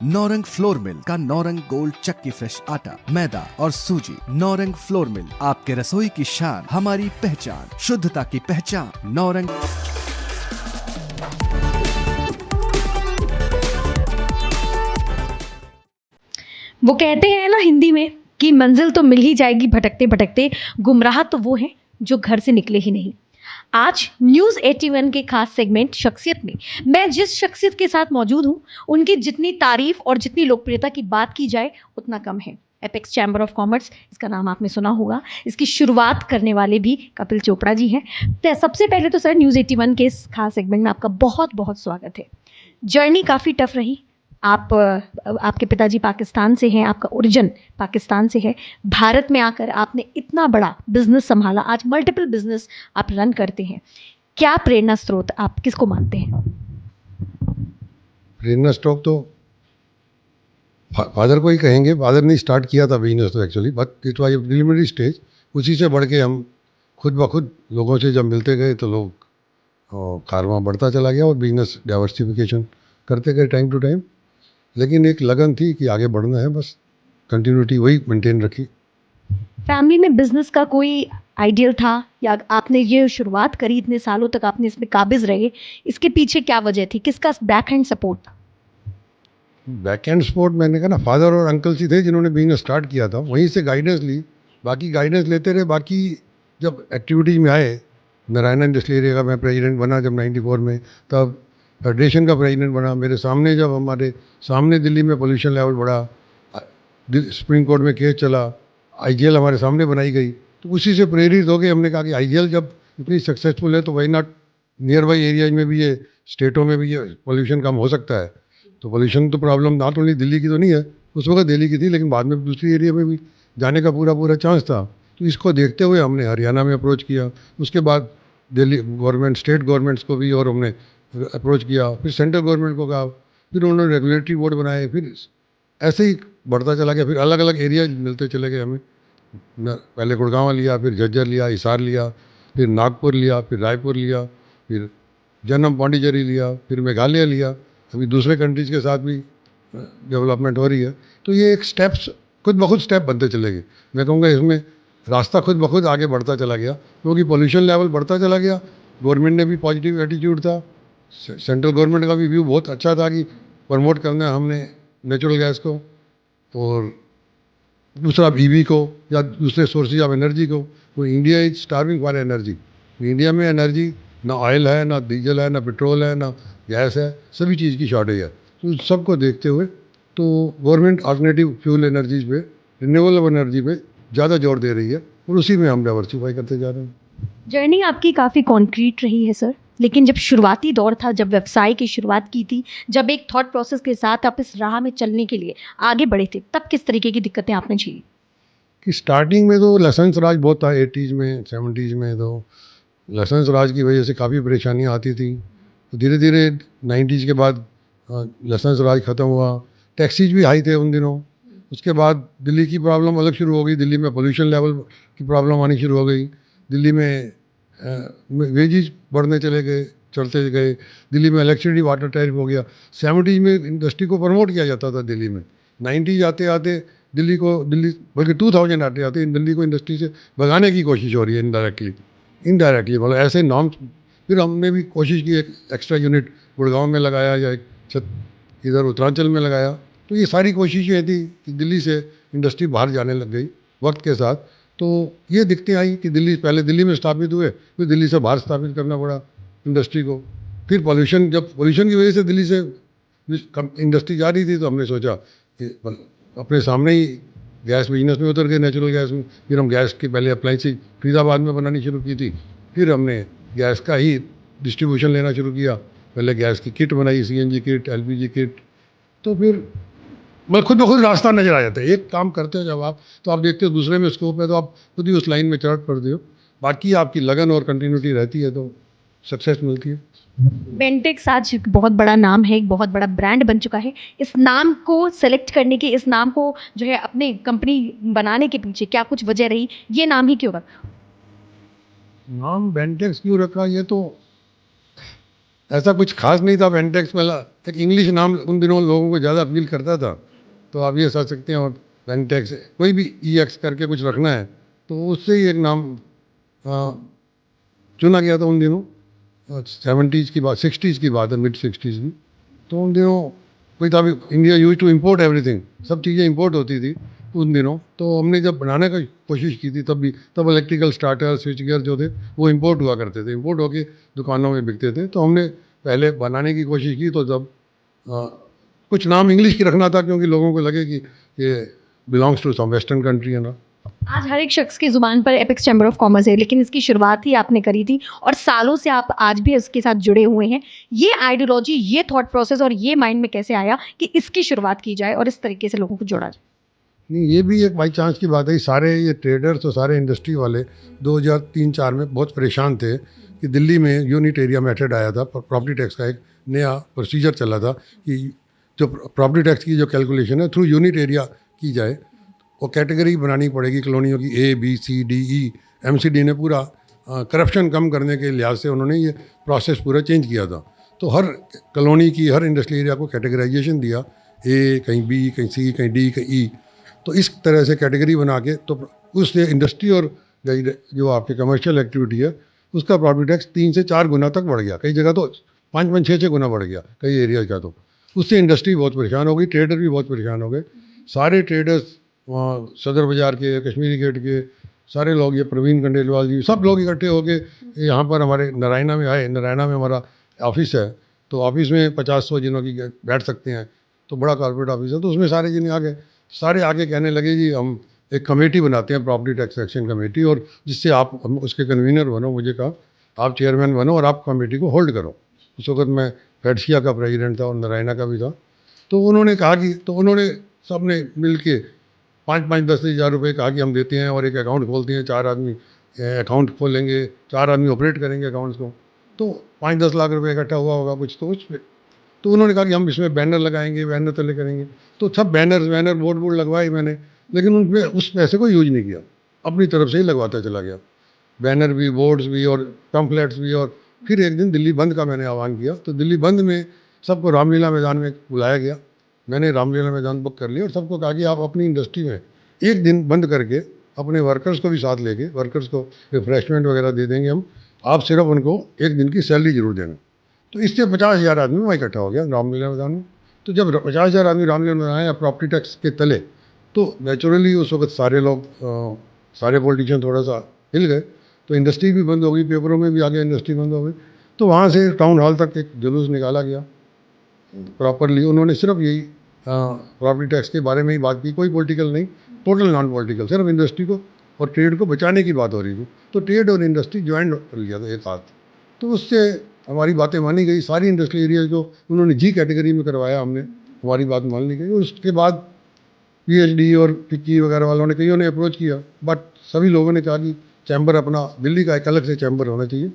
Naurang flour mill का Naurang gold चक्की fresh आटा, मैदा और सूजी। नौरंग फ्लोर मिल, आपके रसोई की शान, हमारी पहचान, शुद्धता की पहचान। नौरंग। वो कहते हैं ना हिंदी में कि मंजिल तो मिल ही जाएगी भटकते भटकते, गुमराह तो वो हैं जो घर से निकले ही नहीं। आज न्यूज़ 81 के खास सेगमेंट शख्सियत में मैं जिस शख्सियत के साथ मौजूद हूँ, उनकी जितनी तारीफ और जितनी लोकप्रियता की बात की जाए उतना कम है। एपेक्स चैम्बर ऑफ कॉमर्स, इसका नाम आपने सुना होगा। इसकी शुरुआत करने वाले भी कपिल चोपड़ा जी हैं। तो सबसे पहले तो सर, न्यूज़ 81 के इस खास सेगमेंट में आपका बहुत बहुत स्वागत है। जर्नी काफ़ी टफ रही। आपके पिताजी पाकिस्तान से हैं, आपका ओरिजिन पाकिस्तान से है। भारत में आकर आपने इतना बड़ा बिजनेस संभाला, आज मल्टीपल बिजनेस आप रन करते हैं। क्या प्रेरणा स्रोत आप किसको मानते हैं? प्रेरणा स्टॉक तो फादर को ही कहेंगे। फादर ने स्टार्ट किया था बिजनेस तो actually, but it was a preliminary stage. उसी से बढ़ के हम खुद ब खुद लोगों से जब मिलते गए तो लोग कारवां बढ़ता चला गया और बिजनेस डाइवर्सिफिकेशन करते गए टाइम टू टाइम। लेकिन एक लगन थी कि आगे बढ़ना है, बस कंटिन्यूटी वही मेंटेन रखी। फैमिली में बिजनेस का कोई आइडियल था या आपने ये शुरुआत करी, इतने सालों तक आपने इसमें काबिज रहे, इसके पीछे क्या वजह थी? किसका बैक हैंड सपोर्ट था? बैक एंड सपोर्ट मैंने कहा ना, फादर और अंकल जी थे जिन्होंने बिजनेस स्टार्ट किया था, वहीं से गाइडेंस ली। बाकी गाइडेंस लेते रहे। बाकी जब एक्टिविटीज़ में आए, नारायण इंडस्ट्रियल एरिया का मैं प्रेसिडेंट बना जब 94 में, तब फेडरेशन का प्रेसिडेंट बना। मेरे सामने जब हमारे सामने दिल्ली में पोल्यूशन लेवल बढ़ा, सुप्रीम कोर्ट में केस चला, आईजीएल हमारे सामने बनाई गई, तो उसी से प्रेरित हो के हमने कहा कि आईजीएल जब इतनी सक्सेसफुल है तो why not nearby areas में भी, ये स्टेटों में भी ये पोल्यूशन कम हो सकता है। तो पोल्यूशन तो प्रॉब्लम नॉट ओनली दिल्ली की तो नहीं है, उस वक्त दिल्ली की थी, लेकिन बाद में दूसरी एरिया में भी जाने का पूरा पूरा चांस था। तो इसको देखते हुए हमने हरियाणा में अप्रोच किया। उसके बाद दिल्ली गवर्नमेंट, स्टेट गवर्नमेंट्स को भी और हमने अप्रोच किया। फिर सेंट्रल गवर्नमेंट को कहा, फिर उन्होंने रेगुलेटरी बोर्ड बनाए। फिर ऐसे ही बढ़ता चला गया। फिर अलग अलग एरिया मिलते चले गए हमें। पहले गुड़गांव लिया, फिर झज्जर लिया, हिसार लिया, फिर नागपुर लिया, फिर रायपुर लिया, फिर जन्म पांडिचेरी लिया, फिर मेघालय लिया। अभी दूसरे कंट्रीज़ के साथ भी डेवलपमेंट हो रही है। तो ये एक स्टेप्स खुद ब खुद स्टेप बनते चले गए। मैं कहूँगा इसमें रास्ता खुद ब खुद आगे बढ़ता चला गया, क्योंकि पोल्यूशन लेवल बढ़ता चला गया। गवर्नमेंट ने भी पॉजिटिव एटीट्यूड था, सेंट्रल गवर्नमेंट का भी व्यू बहुत अच्छा था कि प्रमोट करना है हमने नेचुरल गैस को, और दूसरा ईवी को या दूसरे सोर्सेज ऑफ एनर्जी को। वो India is starving for energy. India में एनर्जी ना ऑयल है, ना डीजल है, ना पेट्रोल है, ना गैस है, सभी चीज़ की शॉर्टेज है। तो सबको देखते हुए तो गवर्नमेंट अल्टरनेटिव फ्यूल एनर्जीज पे, रिन्यूएबल एनर्जी पे ज़्यादा जोर दे रही है, और उसी में हम डाइवर्सिफाई करते जा रहे हैं। जर्नी आपकी काफ़ी कॉन्क्रीट रही है सर, लेकिन जब शुरुआती दौर था, जब व्यवसाय की शुरुआत की थी, जब एक थॉट प्रोसेस के साथ आप इस राह में चलने के लिए आगे बढ़े थे, तब किस तरीके की दिक्कतें आपने झेली? कि स्टार्टिंग में तो लाइसेंस राज बहुत था, 80s में 70s में। तो लाइसेंस राज की वजह से काफ़ी परेशानियाँ आती थी। तो धीरे धीरे 90s के बाद लाइसेंस राज ख़त्म हुआ। टैक्सीज भी हाई थे उन दिनों। उसके बाद दिल्ली की प्रॉब्लम अलग शुरू हो गई। दिल्ली में पोल्यूशन लेवल की प्रॉब्लम आनी शुरू हो गई। दिल्ली में वेजेस बढ़ने चले गए, चढ़ते गए। दिल्ली में इलेक्ट्रिसिटी वाटर टैरिफ हो गया। 70s में इंडस्ट्री को प्रमोट किया जाता था दिल्ली में। 90s आते आते दिल्ली बल्कि 2000 आते आते दिल्ली को इंडस्ट्री से भगाने की कोशिश हो रही है इनडायरेक्टली मतलब ऐसे नॉर्म्स। फिर हमने भी कोशिश की, एक एक्स्ट्रा यूनिट गुड़गांव में लगाया या एक इधर उत्तरांचल में लगाया। तो ये सारी कोशिशें थी कि दिल्ली से इंडस्ट्री बाहर जाने लग गई वक्त के साथ। तो ये दिक्कतें आई कि पहले दिल्ली में स्थापित हुए, फिर दिल्ली से बाहर स्थापित करना पड़ा इंडस्ट्री को। फिर जब पोल्यूशन की वजह से दिल्ली से इंडस्ट्री जा रही थी, तो हमने सोचा कि अपने सामने ही गैस बिजनेस में उतर गए, नेचुरल गैस में। फिर हम गैस की पहले अप्लाइंस फरीदाबाद में बनानी शुरू की थी। फिर हमने गैस का ही डिस्ट्रीब्यूशन लेना शुरू किया। पहले गैस की किट बनाई, सीएनजी किट, एलपीजी किट। तो फिर मतलब खुद ब खुद रास्ता नजर आ जाता है। एक काम करते हो जब आप, तो आप देखते हो दूसरे में स्कोप है, तो आप खुद ही उस लाइन में चढ़ पड़ते हो। बाकी आपकी लगन और कंटिन्यूटी रहती है तो सक्सेस मिलती है। बेंटेक्स आज एक बहुत बड़ा नाम है, एक बहुत बड़ा ब्रांड बन चुका है। इस नाम को सेलेक्ट करने की, इस नाम को जो है अपने कंपनी बनाने के पीछे क्या कुछ वजह रही? ये नाम ही क्यों रखा? नाम बेंटेक्स क्यों रखा, ये तो ऐसा कुछ खास नहीं था वेंटेक्स में, एक इंग्लिश नाम उन दिनों लोगों को ज़्यादा अपील करता था, तो आप ये सोच सकते हैं। और वेंटेक्स कोई भी EX करके कुछ रखना है तो उससे ही एक नाम चुना गया था उन दिनों। 70s की बात, 60s की बात है, mid-60s की। तो उन दिनों कोई था भी, India use to import everything, सब चीज़ें इंपोर्ट होती थी उन दिनों। तो हमने जब बनाने की कोशिश की थी तब इलेक्ट्रिकल स्टार्टर स्विच गियर जो थे वो इंपोर्ट हुआ करते थे, इंपोर्ट होके दुकानों में बिकते थे। तो हमने पहले बनाने की कोशिश की, तो जब कुछ नाम इंग्लिश की रखना था क्योंकि लोगों को लगे कि ये belongs to some western country है ना। आज हर एक शख्स की ज़ुबान पर एपेक्स चैम्बर ऑफ कॉमर्स है, लेकिन इसकी शुरुआत ही आपने करी थी और सालों से आप आज भी इसके साथ जुड़े हुए हैं। ये आइडियोलॉजी, ये थॉट प्रोसेस और ये माइंड में कैसे आया कि इसकी शुरुआत की जाए और इस तरीके से लोगों को जोड़ा जाए? नहीं, ये भी एक बाई चांस की बात है। सारे ये ट्रेडर्स और सारे इंडस्ट्री वाले 2003-4 में बहुत परेशान थे कि दिल्ली में यूनिट एरिया मेथड आया था, प्रॉपर्टी टैक्स का एक नया प्रोसीजर चला था कि जो प्रॉपर्टी टैक्स की जो कैलकुलेशन है थ्रू यूनिट एरिया की जाए। वो कैटेगरी बनानी पड़ेगी कॉलोनियों की, A, B, C, D, E। MCD ने पूरा करप्शन कम करने के लिहाज से उन्होंने ये प्रोसेस पूरा चेंज किया था। तो हर कॉलोनी की, हर इंडस्ट्रियल एरिया को कैटेगराइजेशन दिया, A, कहीं B, कहीं C, कहीं D, कहीं E। तो इस तरह से कैटेगरी बना के तो उससे इंडस्ट्री और जो आपकी कमर्शियल एक्टिविटी है उसका प्रॉपर्टी टैक्स 3 से 4 गुना तक बढ़ गया। कई जगह तो 5-6 गुना बढ़ गया कई एरिया का। तो उससे इंडस्ट्री बहुत परेशान हो गई, ट्रेडर भी बहुत परेशान हो गए। सारे ट्रेडर्स वहाँ सदर बाज़ार के, कश्मीरी गेट के सारे लोग, ये प्रवीण खंडेलवाल जी, सब लोग इकट्ठे होके यहाँ पर हमारे नारायणा में आए। नारायणा में हमारा ऑफिस है, तो ऑफिस में 50-100 जिनों की बैठ सकते हैं, तो बड़ा कॉर्पोरेट ऑफिस है। तो उसमें सारे जिन्हें आ गए, सारे आगे कहने लगे जी हम एक कमेटी बनाते हैं, प्रॉपर्टी टैक्स एक्शन कमेटी, और जिससे आप हम उसके कन्वीनर बनो। मुझे कहा आप चेयरमैन बनो और आप कमेटी को होल्ड करो। उस वक्त मैं फेडसिया का प्रेसिडेंट था और नारायणा का भी था। तो उन्होंने कहा कि, तो उन्होंने सब ने मिल के 5-10 हज़ार रुपये कहा कि हम देते हैं और एक अकाउंट खोलते हैं, 4 आदमी अकाउंट खोलेंगे, 4 आदमी ऑपरेट करेंगे अकाउंट्स को। तो 5-10 लाख रुपये इकट्ठा हुआ होगा कुछ, तो उस पर तो उन्होंने कहा कि हम इसमें बैनर लगाएंगे, बैनर तले करेंगे। तो सब बैनर बोर्ड लगवाए मैंने, लेकिन उन पर उस पैसे को यूज नहीं किया, अपनी तरफ से ही लगवाता चला गया, बैनर भी, बोर्ड्स भी और पम्फलेट्स भी। और फिर एक दिन दिल्ली बंद का मैंने आह्वान किया, तो दिल्ली बंद में सबको रामलीला मैदान में बुलाया गया। मैंने रामलीला मैदान बुक कर लिया और सबको कहा कि आप अपनी इंडस्ट्री में एक दिन बंद करके अपने वर्कर्स को भी साथ लेके, वर्कर्स को रिफ्रेशमेंट वगैरह दे देंगे हम, आप सिर्फ उनको एक दिन की सैलरी जरूर देना। तो इससे 50,000 आदमी वहाँ इकट्ठा हो गया रामलीला मैदान में। तो जब 50,000 आदमी रामलीला मैदान आए प्रॉपर्टी टैक्स के तले, तो नेचुरली उस वक्त सारे लोग, सारे पॉलिटिशियन थोड़ा सा हिल गए। तो इंडस्ट्री भी बंद हो गई, पेपरों में भी आ गया इंडस्ट्री बंद हो गई। तो वहाँ से टाउन हॉल तक एक जुलूस निकाला गया प्रॉपरली। उन्होंने सिर्फ यही प्रॉपर्टी टैक्स के बारे में ही बात की, कोई पॉलिटिकल नहीं, टोटल नॉन पॉलिटिकल, सिर्फ इंडस्ट्री को और ट्रेड को बचाने की बात हो रही थी। तो ट्रेड और इंडस्ट्री ज्वाइन कर लिया था एक साथ। तो उससे हमारी बातें मानी गई। सारी इंडस्ट्री एरिया जो उन्होंने जी कैटेगरी में करवाया, हमने, हमारी बात मान ली गई। उसके बाद PhD और फिक्की वगैरह वालों ने, कईयों ने अप्रोच किया, बट सभी लोगों ने कहा कि चैम्बर अपना, दिल्ली का एक अलग से चैम्बर होना चाहिए।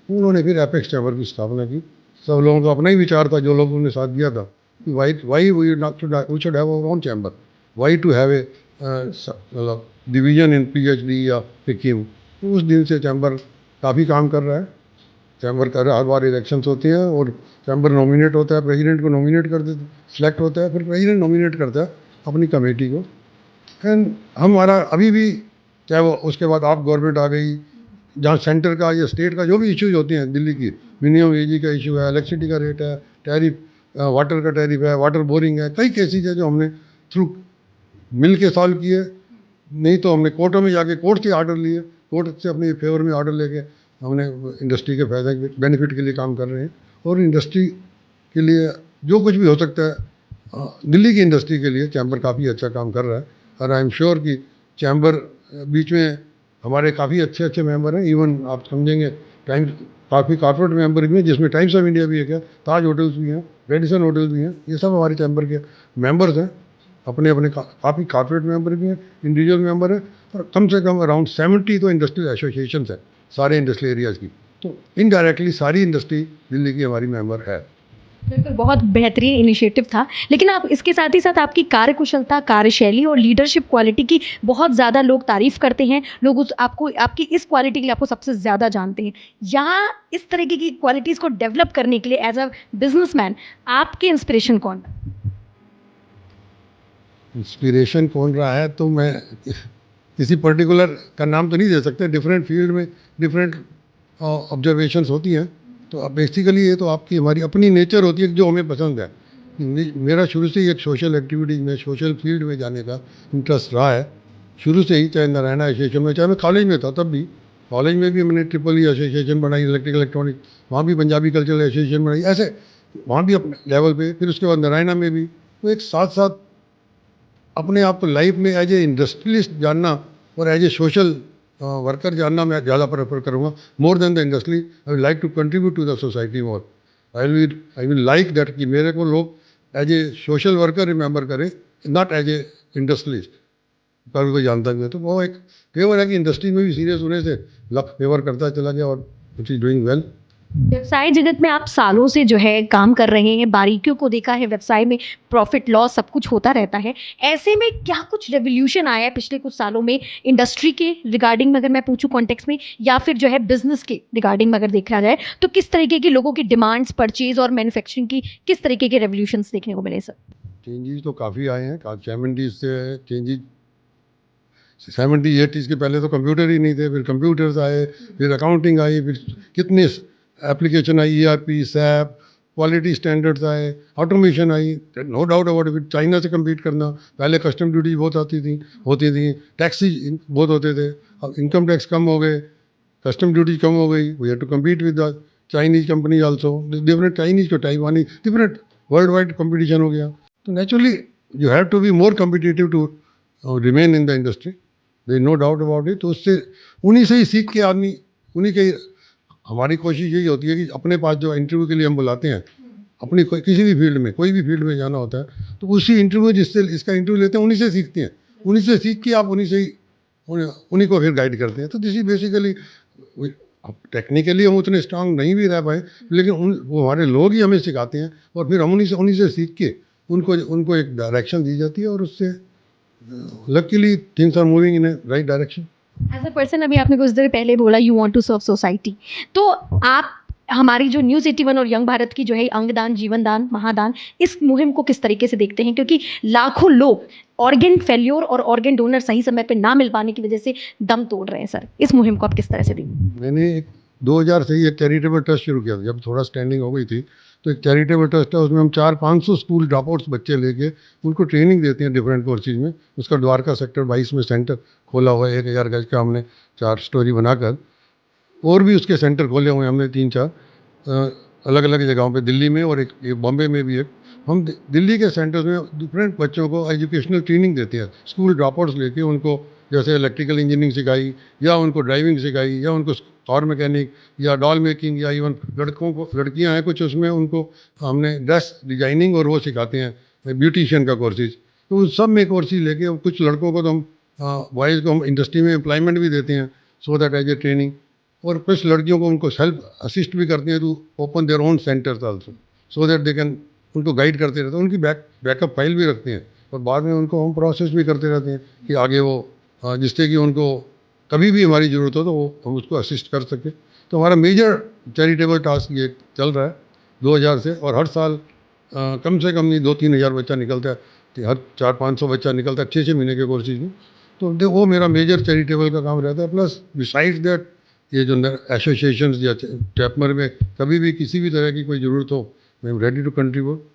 उन्होंने फिर एपेक्स चैम्बर की स्थापना की। सब लोगों का अपना ही विचार था, जो लोगों ने साथ दिया था, why we should have our own chamber, why to have a मतलब डिवीजन इन PhD या फिक्की। उस दिन से चैम्बर काफ़ी काम कर रहा है। चैम्बर का हर बार इलेक्शंस होते हैं और चैम्बर नॉमिनेट होता है, प्रेसिडेंट को नॉमिनेट कर देते, सिलेक्ट होता है, फिर प्रेसिडेंट नॉमिनेट करता है अपनी कमेटी को। एंड हमारा अभी भी, चाहे वो उसके बाद आप गवर्नमेंट आ गई, जहाँ सेंटर का या स्टेट का जो भी इश्यूज होती हैं, दिल्ली की मिनिमम वेज का इशू है, इलेक्ट्रिसिटी का रेट है, टैरिफ, वाटर का टैरिफ है, वाटर बोरिंग है, कई केसेज है जो हमने थ्रू मिल के सॉल्व किए। नहीं तो हमने कोर्टों में जाके कोर्ट से आर्डर लिए, कोर्ट से अपने फेवर में आर्डर लेके हमने इंडस्ट्री के फायदे बेनिफिट के लिए काम कर रहे हैं। और इंडस्ट्री के लिए जो कुछ भी हो सकता है, दिल्ली की इंडस्ट्री के लिए चैम्बर काफ़ी अच्छा काम कर रहा है। और आई एम श्योर कि चैम्बर बीच में हमारे काफ़ी अच्छे अच्छे मेंबर हैं। इवन आप समझेंगे टाइम्स, काफ़ी कॉर्पोरेट मेंबर भी हैं, जिसमें टाइम्स ऑफ इंडिया भी है, ताज होटल्स भी हैं, रेडिसन होटल्स भी हैं। ये सब हमारे चैम्बर के मेंबर्स हैं। अपने अपने काफ़ी कॉर्पोरेट मेंबर भी हैं, इंडिविजुअल मेंबर हैं, और कम से कम अराउंड 70 तो इंडस्ट्रियल एसोसिएशन है सारे इंडस्ट्रियल एरियाज़ की। तो इनडायरेक्टली सारी इंडस्ट्री दिल्ली की हमारी मेंबर है। बिल्कुल, बहुत बेहतरीन इनिशिएटिव था। लेकिन आप इसके साथ ही साथ आपकी कार्यकुशलता, कार्यशैली और लीडरशिप क्वालिटी की बहुत ज़्यादा लोग तारीफ़ करते हैं। लोग उस आपको आपकी इस क्वालिटी के लिए आपको सबसे ज़्यादा जानते हैं। यहाँ इस तरीके की क्वालिटीज़ को डेवलप करने के लिए एज़ अ बिज़नेसमैन आपके इंस्पिरेशन कौन? इंस्पिरेशन कौन रहा है तो मैं किसी पर्टिकुलर का नाम तो नहीं दे सकते। डिफरेंट फील्ड में डिफरेंट ऑब्जर्वेशंस होती हैं। तो अब बेसिकली ये तो आपकी हमारी अपनी नेचर होती है कि जो हमें पसंद है। मेरा शुरू से ही एक सोशल एक्टिविटीज़ में, सोशल फील्ड में जाने का इंटरेस्ट रहा है शुरू से ही। चाहे नारायणा एसोसिएशन में, चाहे मैं कॉलेज में था तब भी, कॉलेज में भी मैंने ट्रिपल ई एसोसिएशन बनाई, इलेक्ट्रिकल इलेक्ट्रॉनिक, वहाँ भी पंजाबी कल्चरल एसोसिएशन बनाई, ऐसे वहाँ भी अपने लेवल पे। फिर उसके बाद नारायणा में भी। तो एक साथ साथ अपने आप को लाइफ में एज ए इंडस्ट्रियलिस्ट जानना और एज ए सोशल वर्कर जानना मैं ज़्यादा प्रेफर करूँगा, more than the industry. I will like to contribute to the society more. I will like that कि मेरे को लोग as a social worker remember करें, नॉट एज ए इंडस्ट्रियलिस्ट। कभी कोई जानता भी है तो वो एक फेवर है कि इंडस्ट्री में भी सीरियस होने से लक फेवर करता चला गया और इट इज़ डूइंग वेल। व्यवसाय जगत में आप सालों से जो है काम कर रहे हैं, बारीकियों को देखा है, व्यवसाय में प्रॉफिट लॉस सब कुछ होता रहता है। ऐसे में क्या कुछ रेवोल्यूशन आया है पिछले कुछ सालों में इंडस्ट्री के रिगार्डिंग में, अगर मैं पूछूं कॉन्टेक्स्ट में, या फिर जो है बिजनेस के रिगार्डिंग में अगर देखा जाए, तो किस तरीके की लोगों की डिमांड्स, परचेज और मैन्युफैक्चरिंग की किस तरीके के रेवोल्यूशंस देखने को मिले सर? चेंजेस तो काफ़ी आए हैं। 70s से चेंजेस, 70s 80s के पहले तो कंप्यूटर ही नहीं थे, फिर कंप्यूटर्स आए, फिर अकाउंटिंग आई, फिर कितने एप्लीकेशन आई, ईआरपी, सैप, क्वालिटी स्टैंडर्ड्स आए, ऑटोमेशन आई। No doubt about it, China से कम्पीट करना। पहले कस्टम ड्यूटी बहुत होती थी, टैक्सी बहुत होते थे। अब इनकम टैक्स कम हो गए, कस्टम ड्यूटी कम हो गई। We have to compete with the Chinese company also, different Chinese को ताइवानी, डिफरेंट वर्ल्ड वाइड कॉम्पिटिशन हो गया। तो naturally you have to be more competitive to remain in the industry, there no doubt about it. तो उससे उन्हीं से ही सीख के आदमी, उन्हीं के, हमारी कोशिश यही होती है कि अपने पास जो इंटरव्यू के लिए हम बुलाते हैं, अपनी किसी भी फील्ड में, कोई भी फील्ड में जाना होता है, तो उसी इंटरव्यू जिससे इसका इंटरव्यू लेते हैं उन्हीं से सीखते हैं। उन्हीं से सीख के आप उन्हीं से ही उन्हीं को फिर गाइड करते हैं। तो दिस इज बेसिकली, अब टेक्निकली हम उतने स्ट्रांग नहीं भी रह पाए, लेकिन वो हमारे लोग ही हमें सिखाते हैं और फिर हम उन्हीं से सीख के उनको एक डायरेक्शन दी जाती है और उससे luckily things are moving in a right direction. As a person, अभी आपने कुछ देर पहले बोला you want to serve society, तो आप हमारी जो न्यूज़ 81 और यंग भारत की जो है अंगदान, जीवन दान, महादान, इस मुहिम को किस तरीके से देखते हैं? क्योंकि लाखों लोग ऑर्गेन फेल्योर और ऑर्गेन डोनर सही समय पे ना मिल पाने की वजह से दम तोड़ रहे हैं सर। इस मुहिम को आप किस तरह से देखते? मैंने 2000 से ही एक चैरिटेबल ट्रस्ट शुरू किया था, जब थोड़ा स्टैंडिंग हो गई थी। तो एक चैरिटेबल ट्रस्ट है, उसमें हम 400-500 स्कूल ड्रॉपआउट्स बच्चे लेके उनको ट्रेनिंग देते हैं डिफरेंट कोर्सेज में। उसका द्वारका सेक्टर 22 में सेंटर खोला हुआ है, 1000 गज का हमने 4 स्टोरी बनाकर। और भी उसके सेंटर खोले हुए हैं हमने 3-4 अलग अलग जगहों पे, दिल्ली में और एक बॉम्बे में भी एक। हम दिल्ली के सेंटर्स में डिफरेंट बच्चों को एजुकेशनल ट्रेनिंग देते हैं, स्कूल ड्रॉपआउट्स लेके उनको, जैसे इलेक्ट्रिकल इंजीनियरिंग सिखाई, या उनको ड्राइविंग सिखाई, या उनको कार मैकेनिक, या डॉल मेकिंग, या इवन लड़कों को, लड़कियां हैं कुछ, उसमें उनको हमने ड्रेस डिजाइनिंग और वो सिखाते हैं, ब्यूटिशियन का कोर्सेज। तो उस सब में कोर्सेज लेके कुछ लड़कों को तो हम, बॉयज़ को हम इंडस्ट्री में एम्प्लॉयमेंट भी देते हैं, so that as a training. और कुछ लड़कियों को उनको सेल्फ असिस्ट भी करते हैं to open their own centres also, so that they can, उनको गाइड करते रहते हैं, उनकी बैकअप फाइल भी रखते हैं, और बाद में उनको हम प्रोसेस भी करते रहते हैं कि आगे वो, जिससे कि उनको कभी भी हमारी ज़रूरत हो तो वो हम उसको असिस्ट कर सकें। तो हमारा मेजर चैरिटेबल टास्क ये चल रहा है 2000 से, और हर साल कम से कम नहीं 2-3 हज़ार बच्चा निकलता है, हर 400-500 बच्चा निकलता है 6-6 महीने के कोर्सेज में। तो वो मेरा मेजर चैरिटेबल का काम रहता है। प्लस बिसाइड्स दैट, ये जो एसोसिएशंस या टैपमर में कभी भी किसी भी तरह की कोई ज़रूरत हो, I am ready to contribute.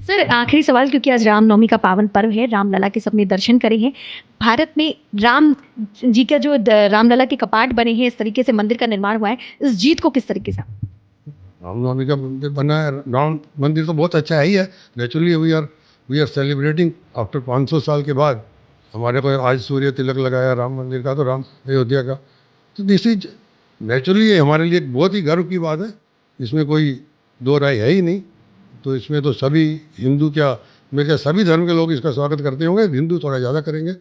Sir, आखिरी सवाल, क्योंकि आज रामनवमी का पावन पर्व है, रामलला के सबने दर्शन करे हैं। भारत में राम जी का जो रामलला के कपाट बने हैं, इस तरीके से मंदिर का निर्माण हुआ है, इस जीत को किस तरीके से? रामनवमी का मंदिर बना है, राम मंदिर तो बहुत अच्छा है ही है। Naturally we are celebrating after 500 साल के बाद हमारे को आज सूर्य तिलक लगाया राम मंदिर का, तो राम अयोध्या का। तो दिस इज नेचुरली हमारे लिए एक बहुत ही गर्व की बात है, इसमें कोई दो राय है ही नहीं। तो इसमें तो सभी हिंदू, क्या मेरे क्या सभी धर्म के लोग इसका स्वागत करते होंगे, हिंदू थोड़ा ज़्यादा करेंगे,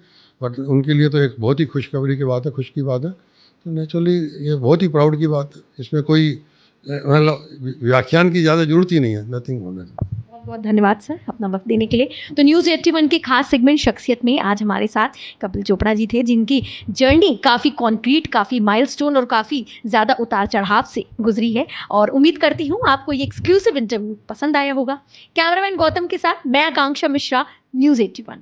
बट उनके लिए तो एक बहुत ही खुशखबरी की बात है, खुश की बात है। तो नेचुरली ये बहुत ही प्राउड की बात है, इसमें कोई मतलब व्याख्यान की ज़्यादा जरूरत ही नहीं है, नथिंग होना। बहुत बहुत धन्यवाद सर अपना वक्त देने के लिए। तो न्यूज़ 81 के खास सेगमेंट शख्सियत में आज हमारे साथ कपिल चोपड़ा जी थे, जिनकी जर्नी काफ़ी कॉन्क्रीट, काफ़ी माइलस्टोन और काफ़ी ज़्यादा उतार चढ़ाव से गुजरी है। और उम्मीद करती हूँ आपको ये एक्सक्लूसिव इंटरव्यू पसंद आया होगा। कैमरामैन गौतम के साथ मैं आकांक्षा मिश्रा, न्यूज़ 81।